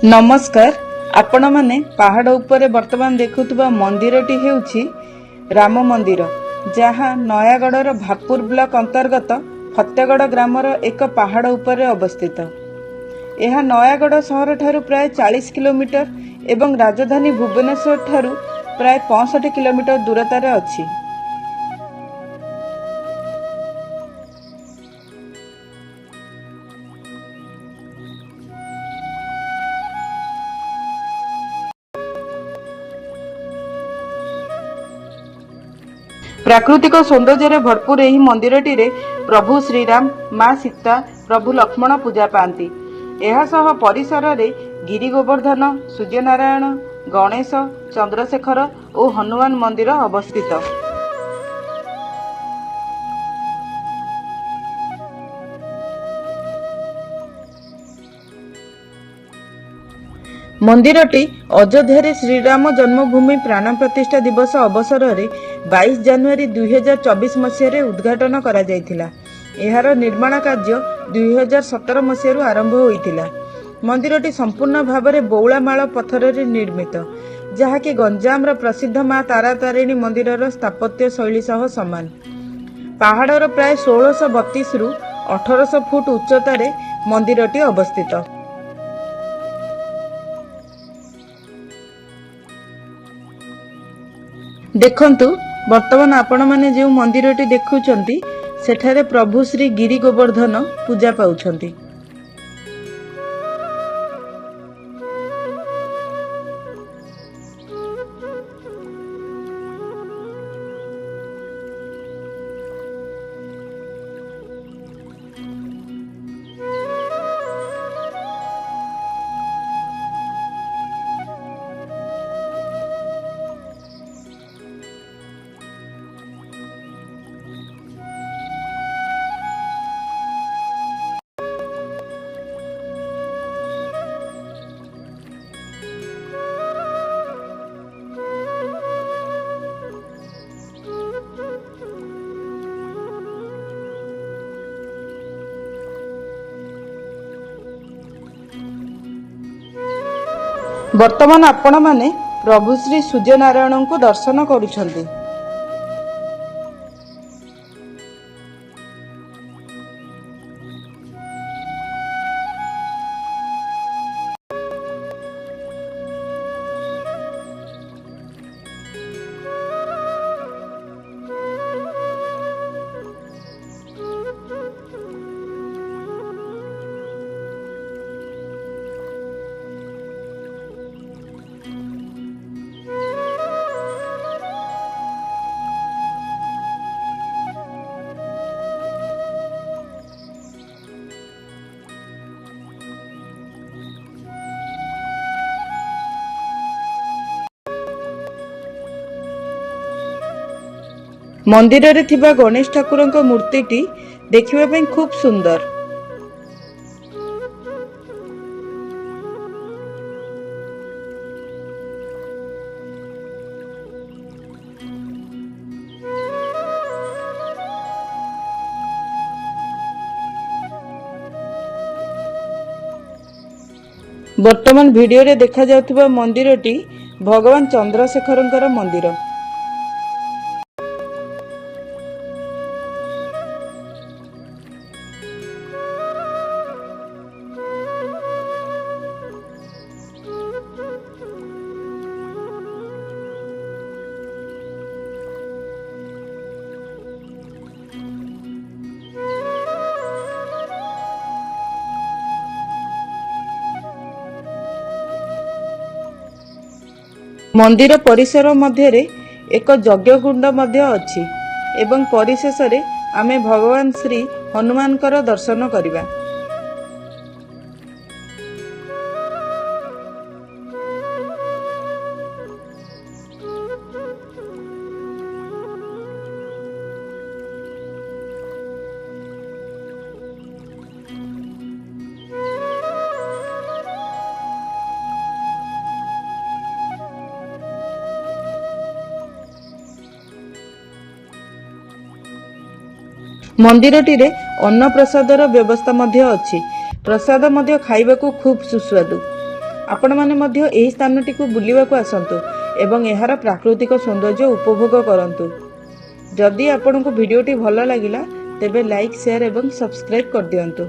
नमस्कार। आपण माने पहाड़ उपरे वर्तमान देखुवा मंदिरटी हेउछि राम मंदिर, जहाँ नयागढ़र भापुर ब्लॉक अंतर्गत फतेगढ़ ग्रामर एक पहाड़ उपरे अवस्थित। यह नयागढ़ सहर ठारू प्राय 40 किलोमीटर एवं राजधानी भुवनेश्वर ठारू प्राय 65 किलोमीटर दूरतार अछि। प्राकृतिक सौंदर्य भरपूर यही मंदिरटी रे प्रभु श्रीराम, माँ सीता, प्रभु लक्ष्मण पूजा पाती। यह परिसर रे गिरी गोवर्धन, सूर्यनारायण, गणेश, चंद्रशेखर और हनुमान मंदिर अवस्थित। मंदिरटी अयोध्या श्रीराम जन्मभूमि प्राण प्रतिष्ठा दिवस अवसर में 22 जनवरी 2024 मसीह उद्घाटन करा जायथिला। एहार निर्माण कार्य 2017 मसीह आरंभ होइथिला। मंदिरटी संपूर्ण भाव में बौलामाल पत्थर निर्मित, जहाँकि गंजाम प्रसिद्ध माँ तारातारिणी मंदिर स्थापत्य शैली सह समान। पहाड़र प्राय 1632 रु 1800 फुट उच्चतार मंदिरटी अवस्थित। देखंतु वर्तमान आपण माने जो मंदिरटी देखुचंती सेठारे प्रभु श्री गिरी गोवर्धन पूजा पाउछंती। वर्तमान आपण माने प्रभु श्री सूर्यनारायण को दर्शन करुछंती। मंदिर रे थिबा गणेश ठाकुरंक मूर्तिटी देखिबा पई खूब सुंदर। वर्तमान वीडियो रे देखा जाउथबा मंदिरटी भगवान चंद्रशेखरंकर मंदिर। मंदिर परिसर मध्य एक यज्ञकुंड मध्य अछि एवं परिशेष रे आमे भगवान श्री हनुमानकर दर्शन करिबा। मंदिरटी रे अन्न प्रसादर व्यवस्था मध्य अछि। प्रसाद मध्य खाइबाकू खूब सुस्वादु। ଆପଣମାନେ ମଧ୍ୟ ଏହି ସ୍ଥାନଟିକୁ ବୁଲିବାକୁ ଆସନ୍ତୁ ଏବଂ ଏହାର ପ୍ରାକୃତିକ ସୌନ୍ଦର୍ଯ୍ୟ ଉପଭୋଗ କରନ୍ତୁ। ଯଦି ଆପଣଙ୍କୁ ଭିଡ଼ିଓଟି ଭଲ ଲାଗିଲା ତେବେ ଲାଇକ୍, ସେୟାର ଏବଂ ସବସ୍କ୍ରାଇବ୍ କରିଦିଅନ୍ତୁ।